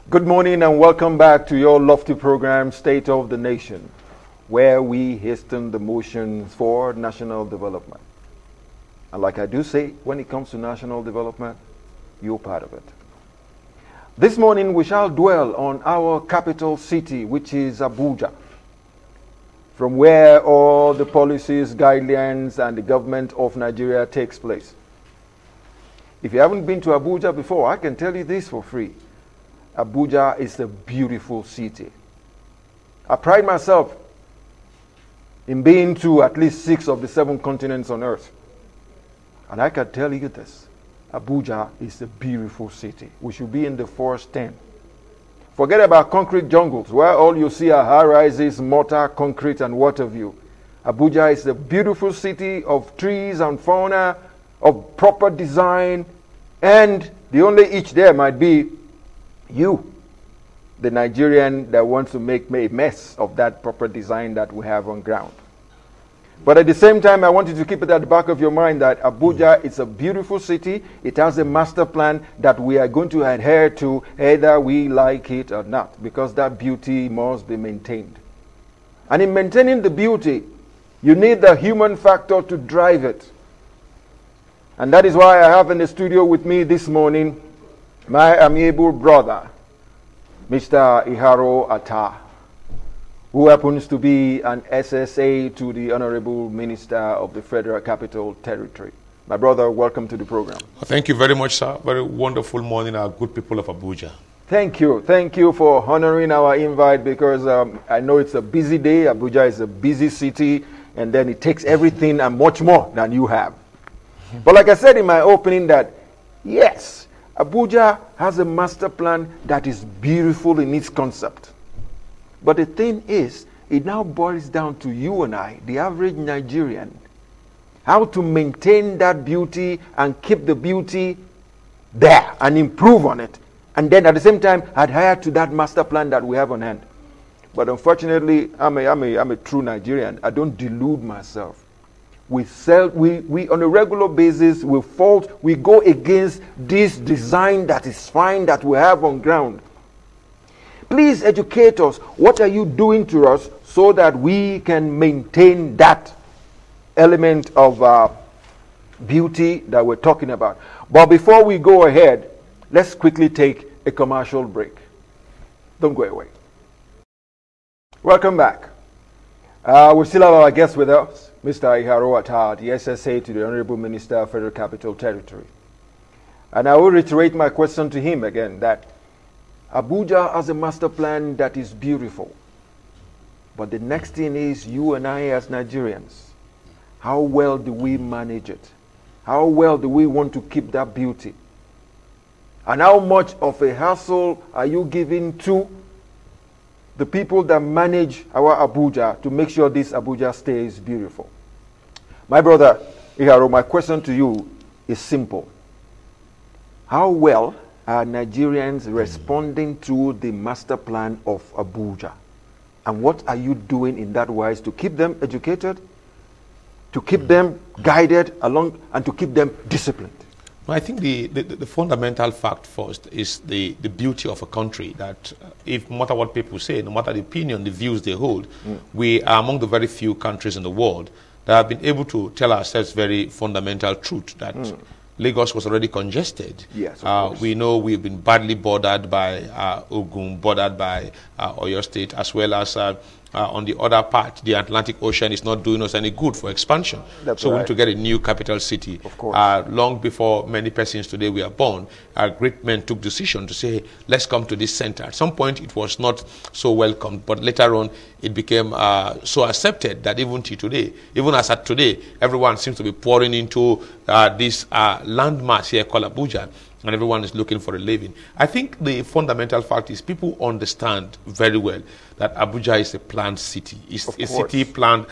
Good morning and welcome back to your lofty program, State of the Nation, where we hasten the motions for national development. And like I do say, when it comes to national development, you're part of it. This morning we shall dwell on our capital city, which is Abuja, from where all the policies, guidelines, and the government of Nigeria takes place. If you haven't been to Abuja before, I can tell you this for free. Abuja is a beautiful city. I pride myself in being to at least 6 of the 7 continents on earth. And I can tell you this, Abuja is a beautiful city. We should be in the first 10. Forget about concrete jungles, where all you see are high-rises, mortar, concrete, and water view. Abuja is a beautiful city of trees and fauna, of proper design, and the only itch there might be you, the Nigerian that wants to make a mess of that proper design that we have on ground. But at the same time, I want you to keep it at the back of your mind that Abuja is a beautiful city. It has a master plan that we are going to adhere to, either we like it or not, because that beauty must be maintained. And in maintaining the beauty, you need the human factor to drive it. And that is why I have in the studio with me this morning my amiable brother, Mr. Iharo Atta, who happens to be an SSA to the Honorable Minister of the Federal Capital Territory. My brother, welcome to the program. Thank you very much, sir. Very wonderful morning, our good people of Abuja. Thank you. Thank you for honoring our invite, because I know it's a busy day. Abuja is a busy city, and then it takes everything and much more than you have. But like I said in my opening, that yes, Abuja has a master plan that is beautiful in its concept. But the thing is, it now boils down to you and I, the average Nigerian, how to maintain that beauty and keep the beauty there and improve on it. And then at the same time, adhere to that master plan that we have on hand. But unfortunately, I'm a true Nigerian. I don't delude myself. We on a regular basis, we go against this design that is fine that we have on ground. Please educate us. What are you doing to us so that we can maintain that element of beauty that we're talking about? But before we go ahead, let's quickly take a commercial break. Don't go away. Welcome back. We still have our guest with us, Mr. Iharo Atta, the SSA to the Honorable Minister of Federal Capital Territory. And I will reiterate my question to him again, that Abuja has a master plan that is beautiful. But the next thing is, you and I as Nigerians, how well do we manage it? How well do we want to keep that beauty? And how much of a hassle are you giving to the people that manage our Abuja to make sure this Abuja stays beautiful? My brother Iharo, my question to you is simple. How well are Nigerians responding to the master plan of Abuja? And what are you doing in that wise to keep them educated, to keep them guided along, and to keep them disciplined? I think the fundamental fact first is the beauty of a country, that if no matter what people say, no matter the opinion, the views they hold, we are among the very few countries in the world that have been able to tell ourselves very fundamental truth, that Lagos was already congested. Yes, of course. We know we've been badly bordered by Ogun, bordered by Oyo State, as well as on the other part, the Atlantic Ocean is not doing us any good for expansion. That's so right. we need to get a new capital city. Of course. Long before many persons today were born, great men took decision to say, let's come to this center. At some point, it was not so welcomed, but later on, it became so accepted that even to today, even as at today, everyone seems to be pouring into this landmass here called Abuja, and everyone is looking for a living. I think the fundamental fact is people understand very well that Abuja is a planned city. It's a city planned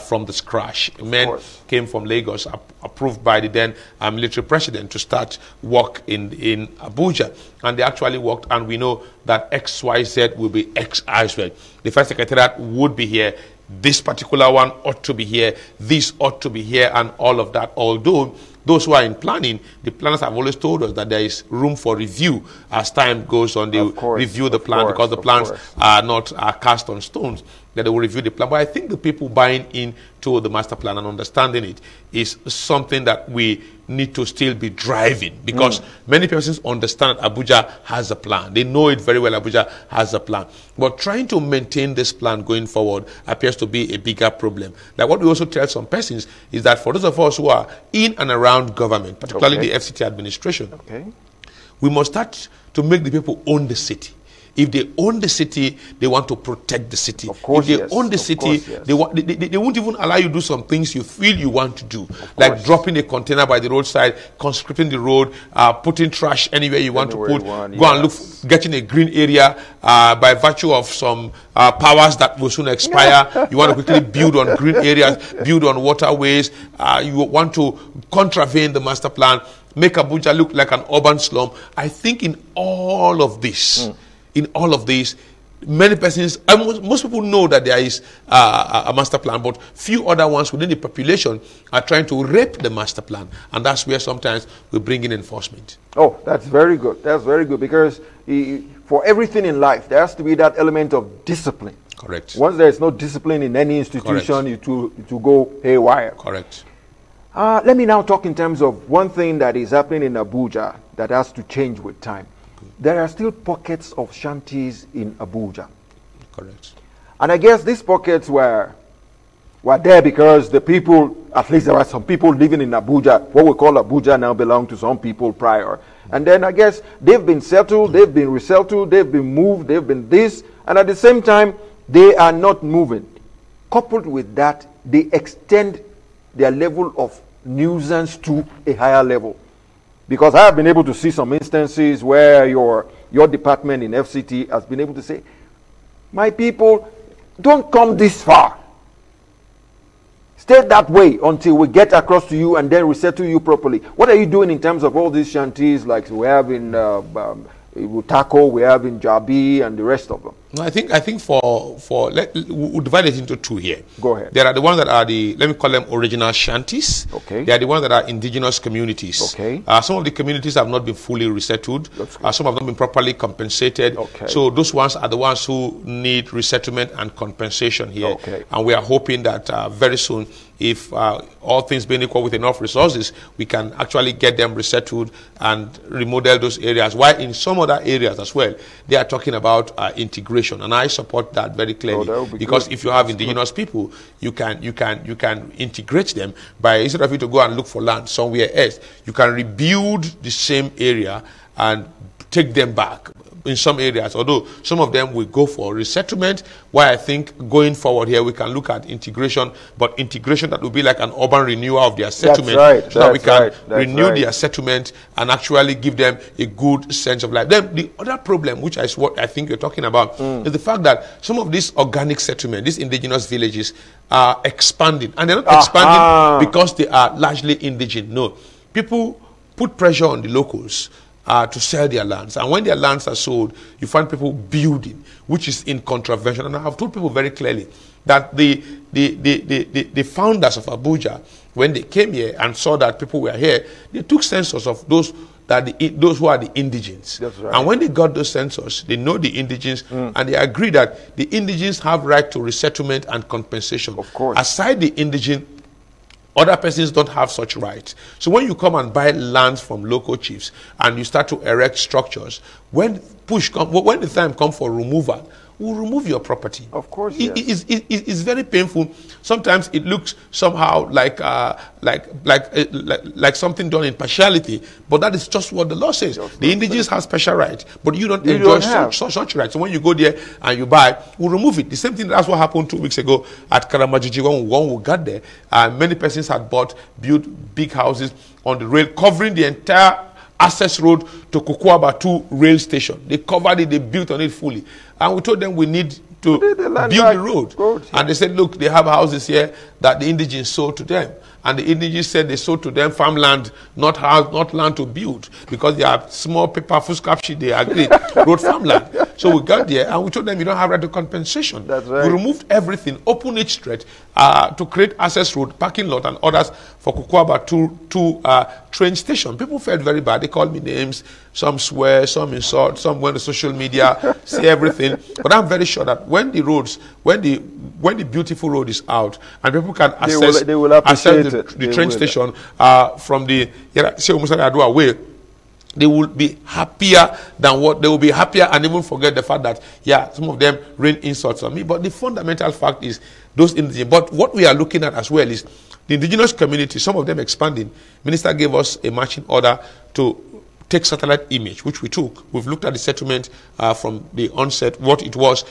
from the scratch. Men came from Lagos, approved by the then military president to start work in Abuja. And they actually worked, and we know that XYZ will be XYZ. The first secretariat would be here. This particular one ought to be here. This ought to be here, and all of that. Although those who are in planning, the planners have always told us that there is room for review as time goes on. They review the plan because the plans are not cast on stones. That they will review the plan. But I think the people buying into the master plan and understanding it is something that we need to still be driving, because many persons understand Abuja has a plan. They know it very well. Abuja has a plan. But trying to maintain this plan going forward appears to be a bigger problem. Like what we also tell some persons is that for those of us who are in and around government, particularly the FCT administration, we must start to make the people own the city. If they own the city, they want to protect the city. Of course, if they own the city, they won't even allow you to do some things you feel you want to do. Like dropping a container by the roadside, conscripting the road, putting trash anywhere you want to put, go and look, getting a green area by virtue of some powers that will soon expire. You want to quickly build on green areas, build on waterways. You want to contravene the master plan, make Abuja look like an urban slum. I think in all of this, many persons, most people know that there is a master plan, but few other ones within the population are trying to rape the master plan. And that's where sometimes we bring in enforcement. Oh, that's very good. That's very good, because for everything in life, there has to be that element of discipline. Correct. Once there is no discipline in any institution, it will go haywire. Correct. Let me now talk in terms of one thing that is happening in Abuja that has to change with time. There are still pockets of shanties in Abuja. Correct. And I guess these pockets were there because the people, at least there were some people living in Abuja. What we call Abuja now belonged to some people prior. And then I guess they've been settled, they've been resettled, they've been moved, they've been this. And at the same time, they are not moving. Coupled with that, they extend their level of nuisance to a higher level. Because I have been able to see some instances where your department in FCT has been able to say, my people, don't come this far. Stay that way until we get across to you and then resettle you properly. What are you doing in terms of all these shanties like we have in Utako, we have in Jabi, and the rest of them? No, I think we'll divide it into two here. Go ahead. There are the ones that are let me call them original shanties. Okay. They are the ones that are indigenous communities. Okay. Some of the communities have not been fully resettled. Some have not been properly compensated. Okay. So those ones are the ones who need resettlement and compensation here. Okay. And we are hoping that very soon, if all things being equal with enough resources, we can actually get them resettled and remodel those areas. While in some other areas as well, they are talking about integration. And I support that very clearly, because if you have indigenous people, you can integrate them by, instead of you to go and look for land somewhere else, you can rebuild the same area and take them back in some areas, although some of them will go for resettlement, where I think going forward here we can look at integration, but integration that will be like an urban renewal of their settlement. That's right. So that we can renew their settlement and actually give them a good sense of life. Then the other problem, which is what I think you're talking about, is the fact that some of these organic settlements, these indigenous villages, are expanding. And they're not expanding because they are largely indigenous. No. People put pressure on the locals to sell their lands. And when their lands are sold, you find people building, which is in contravention. And I have told people very clearly that the founders of Abuja, when they came here and saw that people were here, they took census of those who are the indigenes. That's right. And when they got those census, they know the indigenes, and they agree that the indigenes have right to resettlement and compensation. Of course. Aside the indigene, other persons don't have such rights. So when you come and buy lands from local chiefs and you start to erect structures, when the time comes for removal, we'll remove your property. Of course, it's very painful. Sometimes it looks somehow like something done in partiality, but that is just what the law says. The indigenous have special rights, but you don't enjoy such rights. So when you go there and you buy, we'll remove it. The same thing, that's what happened 2 weeks ago at Karamajiji when we got there. Many persons had built big houses on the rail, covering the entire access road to Kukuaba 2 rail station. They covered it, they built on it fully. And we told them we need to build the road. And they said, look, they have houses here that the indigenes sold to them. And the indigenes said they sold to them farmland, not land to build. Because they have small paper, food scrap sheet, they agreed, road farmland. So we got there and we told them you don't have right to compensation. That's right. We removed everything, opened it straight to create access road, parking lot and others for Kukwaba to train station. People felt very bad. They called me names. Some swear, some insult, some went to social media, say everything. But I'm very sure that when the roads, when the beautiful road is out and people can access, they will appreciate the train station from the way, they will be happier than what they will be happier and even forget the fact that some of them rain insults on me. But the fundamental fact is those indigenous. But what we are looking at as well is the indigenous community, some of them expanding. Minister gave us a marching order to take satellite image, which we took. We've looked at the settlement from the onset, what it was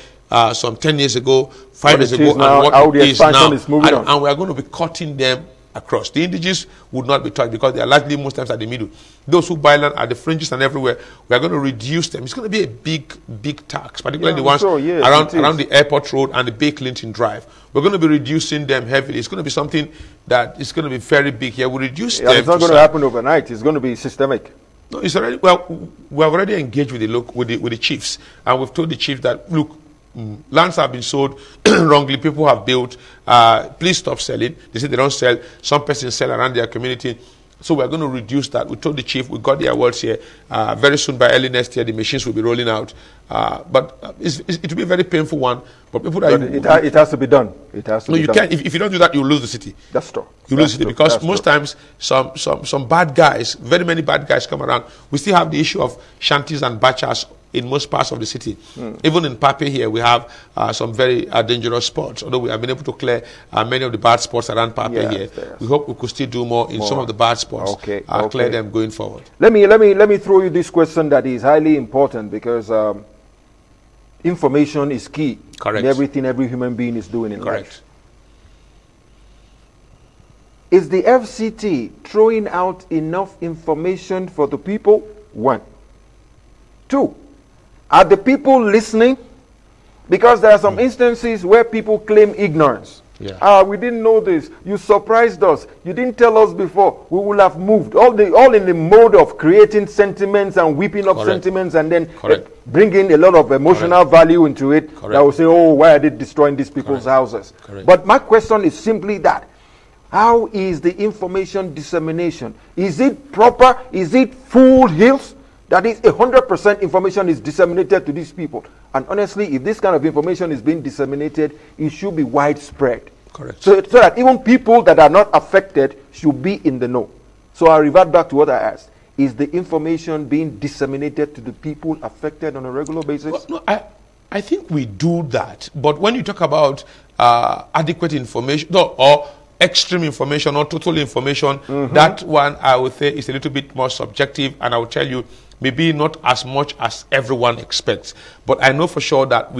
some 10 years ago, 5 years ago, and what it is now. And we are going to be cutting them across. The indigenous would not be touched because they are largely most times at the middle. Those who buy land at the fringes and everywhere, we are going to reduce them. It's going to be a big tax, particularly the ones around the airport road and the Bay Clinton Drive. We're going to be reducing them heavily. It's going to be something that is going to be very big here. We reduce them. It's not going to happen overnight. It's going to be systemic. No, it's already, well, we have already engaged with the chiefs, and we've told the chiefs that, look, lands have been sold wrongly, people have built, please stop selling. They say they don't sell, some persons sell around their community. So we're going to reduce that. We told the chief, we got the awards here. Very soon, by early next year, the machines will be rolling out. But it will be a very painful one. But people it has to be done. It has to be done. You can't. If you don't do that, you lose the city. That's true. You lose the city because most times some bad guys, very many bad guys come around. We still have the issue of shanties and bachas in most parts of the city. Even in Pape here, we have some very dangerous spots. Although we have been able to clear many of the bad spots around Pape here, we hope we could still do more in some of the bad spots. Clear them going forward. Let me throw you this question that is highly important because information is key in everything every human being is doing in life. Is the FCT throwing out enough information for the people? 1. 2. Are the people listening? Because there are some instances where people claim ignorance. We didn't know this. You surprised us. You didn't tell us before. We will have moved. All in the mode of creating sentiments and whipping up sentiments and then bringing a lot of emotional value into it. That will say, oh, why are they destroying these people's houses? But my question is simply that. How is the information dissemination? Is it proper? Is it full hills? That is 100% information is disseminated to these people. And honestly, if this kind of information is being disseminated, it should be widespread. So that even people that are not affected should be in the know. So I revert back to what I asked. Is the information being disseminated to the people affected on a regular basis? Well, no, I think we do that. But when you talk about adequate information or extreme information or total information, that one I would say is a little bit more subjective, and I will tell you maybe not as much as everyone expects. But I know for sure that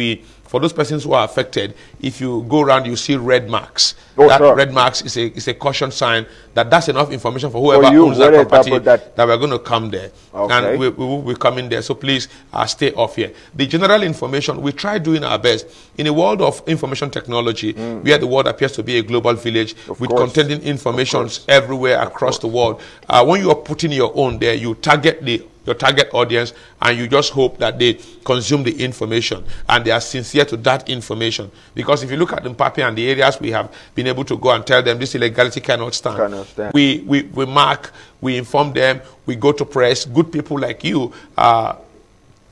for those persons who are affected, if you go around, you see red marks. Red marks is a caution sign that that's enough information for whoever owns that property that we're going to come there. And we will be coming there. So please stay off here. The general information, we try doing our best. In a world of information technology, where the world appears to be a global village with contending informations everywhere across the world, when you are putting your own there, you target your target audience, and you just hope that they consume the information and they are sincere to that information. Because if you look at Mpape and the areas we have been able to go and tell them this illegality cannot stand, we mark, we inform them, we go to press, good people like you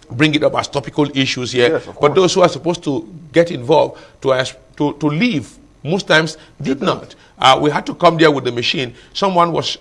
bring it up as topical issues here. But those who are supposed to get involved, to leave, most times did not. We had to come there with the machine. Someone was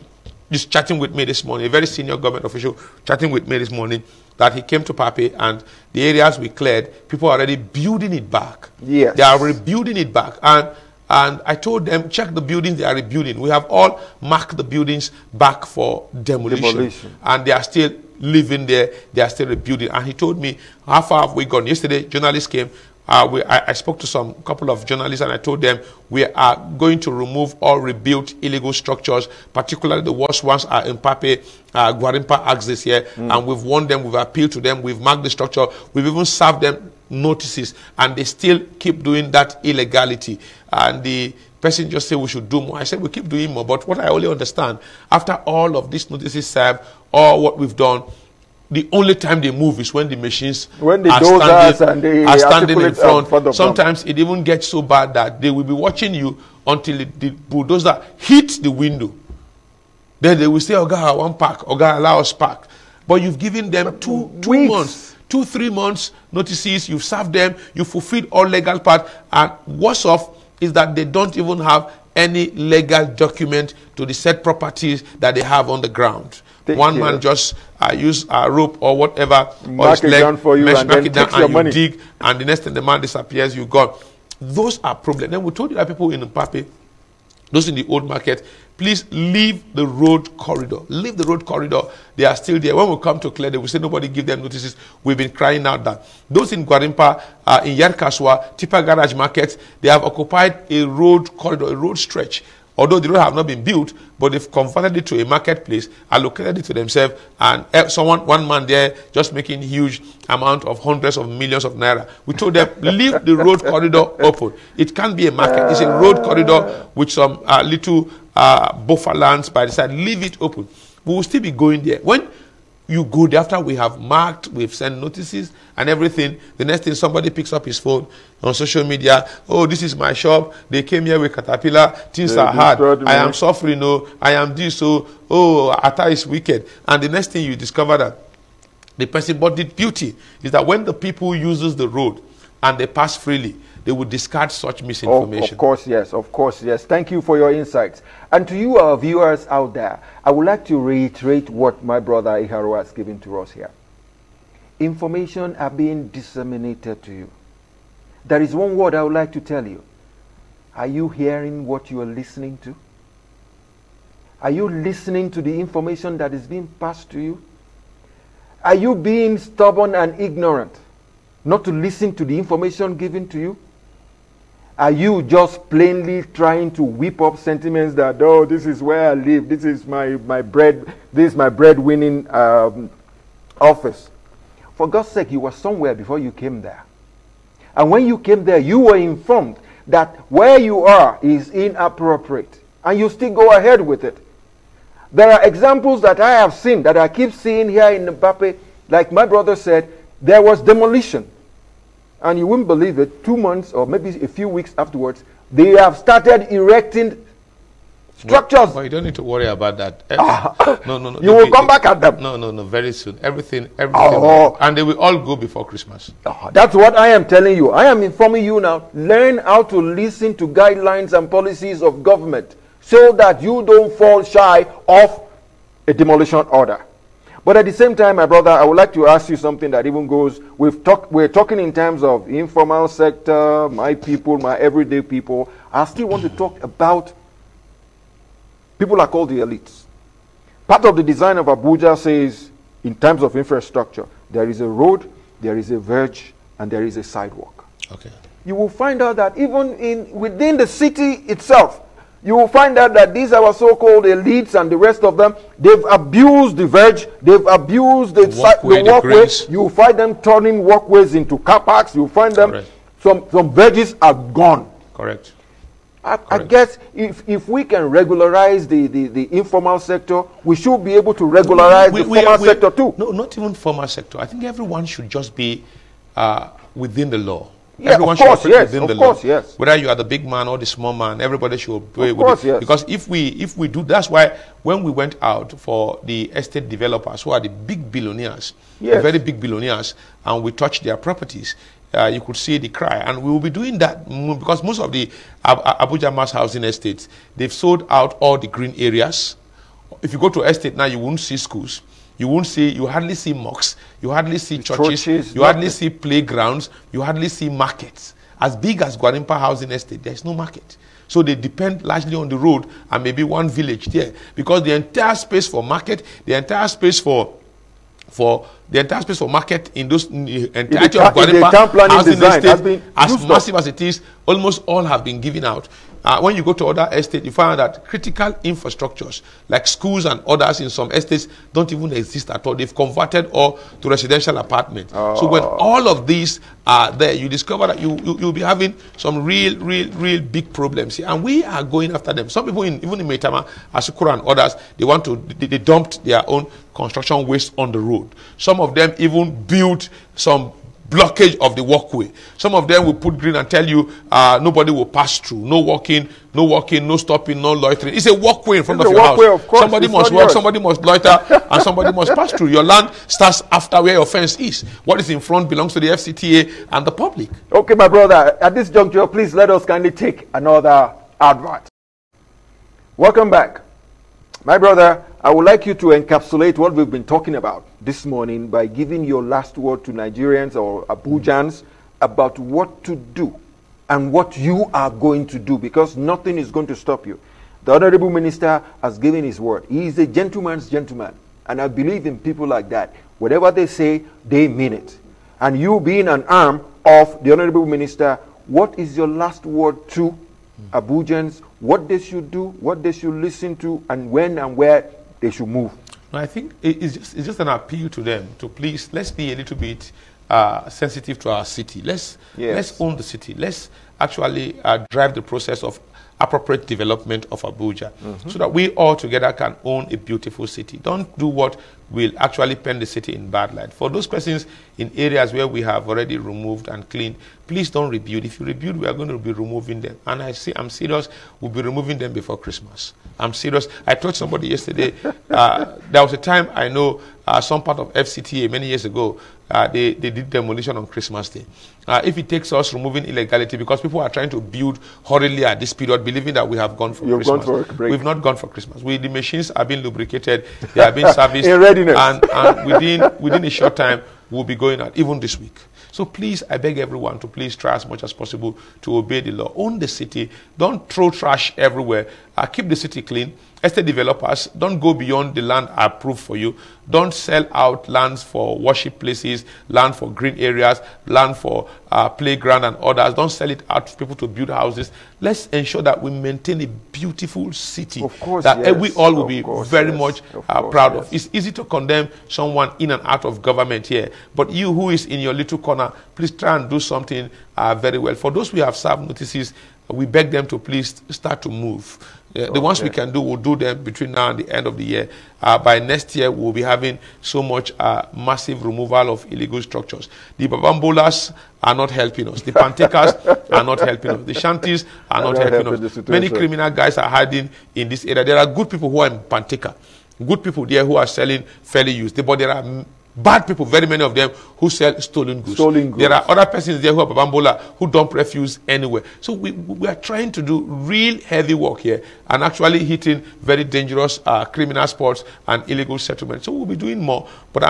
just chatting with me this morning, a very senior government official chatting with me this morning, that he came to Pape and the areas we cleared, people are already building it back. They are rebuilding it back. And I told them, check the buildings they are rebuilding. We have all marked the buildings back for demolition. And they are still living there. They are still rebuilding. And he told me, how far have we gone? Yesterday, journalists came. I spoke to a couple of journalists and I told them we are going to remove all rebuilt illegal structures, particularly the worst ones are in Pape. Gwarimpa asked this here, and we've warned them, we've appealed to them, we've marked the structure, we've even served them notices, and they still keep doing that illegality. And the person just said we should do more. I said we keep doing more, but what I only understand, after all of these notices served, or what we've done, the only time they move is when the machines when the are dozers and they are standing in front. Of Sometimes it even gets so bad that they will be watching you until the bulldozer hits the window. Then they will say, Oga, I want park. Oga, allow us park. But you've given them two months, 2-3 months notices. You've served them. You fulfilled all legal part. And worse off is that they don't even have any legal document to the said properties that they have on the ground. One man just use a rope or whatever, or his leg, for you, and mark it down, and you money. dig, and the next thing the man disappears, you gone. Those are problems. Then we told you that people in Mpape, those in the old market, please leave the road corridor. Leave the road corridor. They are still there. When we come to clear, they will say nobody give them notices. We've been crying out that. Those in Gwarimpa, in Yarkaswa, Tipa Garage Market, they have occupied a road corridor, a road stretch. Although the road have not been built, but they've converted it to a marketplace, allocated it to themselves, and one man there just making huge amount of hundreds of millions of naira. We told them, leave the road corridor open. It can't be a market. It's a road corridor with some little buffer lands by the side. Leave it open. We will still be going there. When you go there, after we have marked, we've sent notices and everything, the next thing somebody picks up his phone on social media, oh, this is my shop, they came here with caterpillar, things are hard, I am suffering, no, I am this, oh, Atta is wicked. And the next thing you discover that the person, but the beauty is that when the people uses the road and they pass freely, they would discard such misinformation. Of course, yes. Of course, yes. Thank you for your insights. And to you, our viewers out there, I would like to reiterate what my brother Iharu has given to us here. Information are being disseminated to you. There is one word I would like to tell you. Are you hearing what you are listening to? Are you listening to the information that is being passed to you? Are you being stubborn and ignorant not to listen to the information given to you? Are you just plainly trying to whip up sentiments that, oh, this is where I live, this is my bread, this is my breadwinning office? For God's sake, you were somewhere before you came there. And when you came there, you were informed that where you are is inappropriate. And you still go ahead with it. There are examples that I have seen, that I keep seeing here in Mpape. Like my brother said, there was demolition. And you wouldn't believe it, 2 months or maybe a few weeks afterwards, they have started erecting structures. Well, you don't need to worry about that. No. You will come back at them. No, very soon. Everything. And they will all go before Christmas. That's what I am telling you. I am informing you now. Learn how to listen to guidelines and policies of government so that you don't fall shy of a demolition order. But at the same time, my brother, I would like to ask you something that even goes, we're talking in terms of informal sector, my people, my everyday people. I still want to talk about people are called the elites. Part of the design of Abuja says, in terms of infrastructure, there is a road, there is a verge, and there is a sidewalk. Okay. You will find out that even within the city itself, you will find out that these are our so-called elites and the rest of them, they've abused the verge, they've abused the walkway. You will find them turning walkways into car parks. You will find them, some verges are gone. Correct. I guess if we can regularize the informal sector, we should be able to regularize the formal sector too. No, not even formal sector. I think everyone should just be within the law. Yeah, everyone of course, should yes, within the of course, law. yes. Whether you are the big man or the small man, everybody should obey with course, it. yes. Because if we do, that's why when we went out for the estate developers who are the big billionaires, yes, the very big billionaires, and we touched their properties, you could see the cry. And we will be doing that because most of the Abuja mass housing estates, they've sold out all the green areas. If you go to estate now, you won't see schools. You hardly see mosques, you hardly see churches, you hardly see playgrounds, you hardly see markets. As big as Gwarimpa Housing Estate, there's no market. So they depend largely on the road and maybe one village there. Because the entire space for market, the entire space for market in those entirety of Gwarimpa Housing Estate, as massive as it is, almost all have been given out when you go to other estates, you find that critical infrastructures like schools and others in some estates don't even exist at all. They've converted all to residential apartments. So when all of these are there, you discover that you'll be having some real big problems here. And we are going after them. Some people, even in Maitama, Asukura and others, they dumped their own construction waste on the road. Some of them even built some blockage of the walkway. Some of them will put green and tell you nobody will pass through. No walking, no stopping, no loitering. It's a walkway in front of your house. Of course, somebody must walk, somebody must loiter, and somebody must pass through. Your land starts after where your fence is. What is in front belongs to the FCTA and the public. Okay, my brother, at this juncture, please let us kindly take another advert. Welcome back. My brother, I would like you to encapsulate what we've been talking about this morning by giving your last word to Nigerians or Abujans about what to do and what you are going to do, because nothing is going to stop you. The Honorable Minister has given his word. He is a gentleman's gentleman, and I believe in people like that. Whatever they say, they mean it. And you being an arm of the Honorable Minister, what is your last word to Abujans? What they should do, what they should listen to, and when and where they should move? I think it's just an appeal to them to please, let's be a little bit sensitive to our city. Let's own the city. Let's actually drive the process of appropriate development of Abuja, so that we all together can own a beautiful city. Don't do what will actually paint the city in bad light. For those persons in areas where we have already removed and cleaned, please don't rebuild. If you rebuild, we are going to be removing them. And I'm serious, we'll be removing them before Christmas. I'm serious. I told somebody yesterday, there was a time I know some part of FCTA many years ago, they did demolition on Christmas Day. If it takes us removing illegality, because people are trying to build hurriedly at this period, believing that we have gone for Christmas. Gone for a break. We've not gone for Christmas. The machines are being lubricated, they are being serviced, in readiness. and within a short time, we'll be going out, even this week. So please, I beg everyone to please try as much as possible to obey the law. Own the city. Don't throw trash everywhere. Keep the city clean. Estate developers, don't go beyond the land approved for you. Don't sell out lands for worship places, land for green areas, land for playground and others. Don't sell it out to people to build houses. Let's ensure that we maintain a beautiful city that we all will be very much proud of. It's easy to condemn someone in and out of government here, but you who is in your little corner, please try and do something very well. For those we have served notices, we beg them to please start to move. The ones we can do, we'll do them between now and the end of the year. By next year, we'll be having so much massive removal of illegal structures. The Babambolas are not helping us. The Pantekas are not helping us. The Shanties are not helping us. Many criminal guys are hiding in this area. There are good people who are in Panteka. Good people there who are selling fairly used. But there are bad people, very many of them, who sell stolen goods. There are other persons there who are Babambola who dump refuse anywhere. So we are trying to do real heavy work here and actually hitting very dangerous criminal spots and illegal settlements. So we'll be doing more. But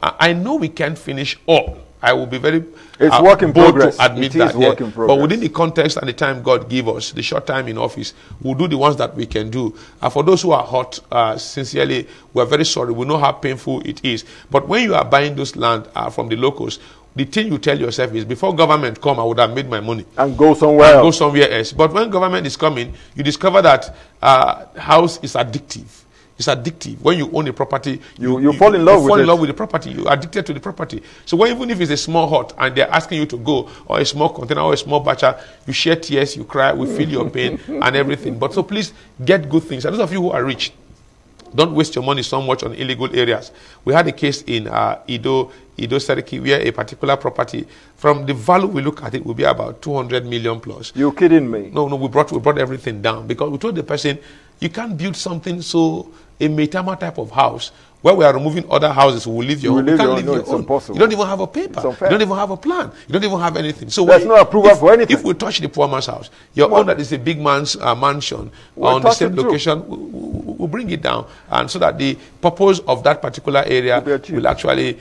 I know we can't finish all. I will be very work in progress. To admit that. But within the context and the time God gave us, the short time in office, we'll do the ones that we can do. For those who are hurt, sincerely, we are very sorry. We know how painful it is. But when you are buying those land from the locals, the thing you tell yourself is, before government come, I would have made my money. And go somewhere else. But when government is coming, you discover that house is addictive. It's addictive. When you own a property, you fall in love with the property. You're addicted to the property. So even if it's a small hut and they're asking you to go, or a small container or a small batcher, you shed tears, you cry, we feel your pain and everything. But so please get good things. And those of you who are rich, don't waste your money so much on illegal areas. We had a case in Ido Seriki, where a particular property, from the value we look at it, will be about 200 million plus. You're kidding me? No, we brought everything down, because we told the person, you can't build something a Maitama type of house where we are removing other houses. We will leave your own. You can't leave your own. Impossible. You don't even have a paper. You don't even have a plan. You don't even have anything. So there's no approval for anything. If we touch the poor man's house, your own that is a big man's mansion on the same location, we'll bring it down, and so that the purpose of that particular area will actually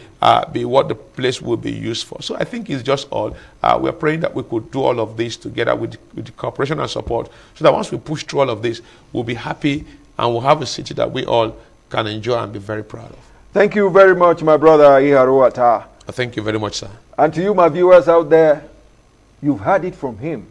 be what the place will be used for. So I think it's just all. We're praying that we could do all of this together with the cooperation and support, so that once we push through all of this, we'll be happy and we'll have a city that we all can enjoy and be very proud of. Thank you very much, my brother Iharu Atta. Thank you very much, sir. And to you, my viewers out there, you've heard it from him.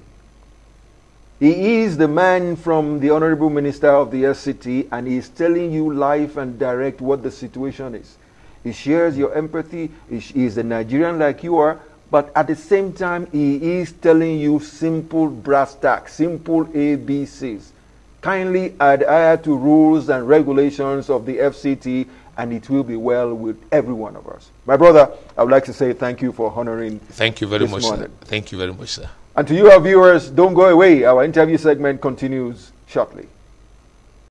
He is the man from the Honorable Minister of the FCT, and he is telling you live and direct what the situation is. He shares your empathy. He is a Nigerian like you are, but at the same time, he is telling you simple brass tacks, simple ABCs. Kindly adhere to rules and regulations of the FCT, and it will be well with every one of us. My brother, I would like to say thank you for honoring. Thank you very much, sir. Thank you very much, sir. And to you, our viewers, don't go away. Our interview segment continues shortly.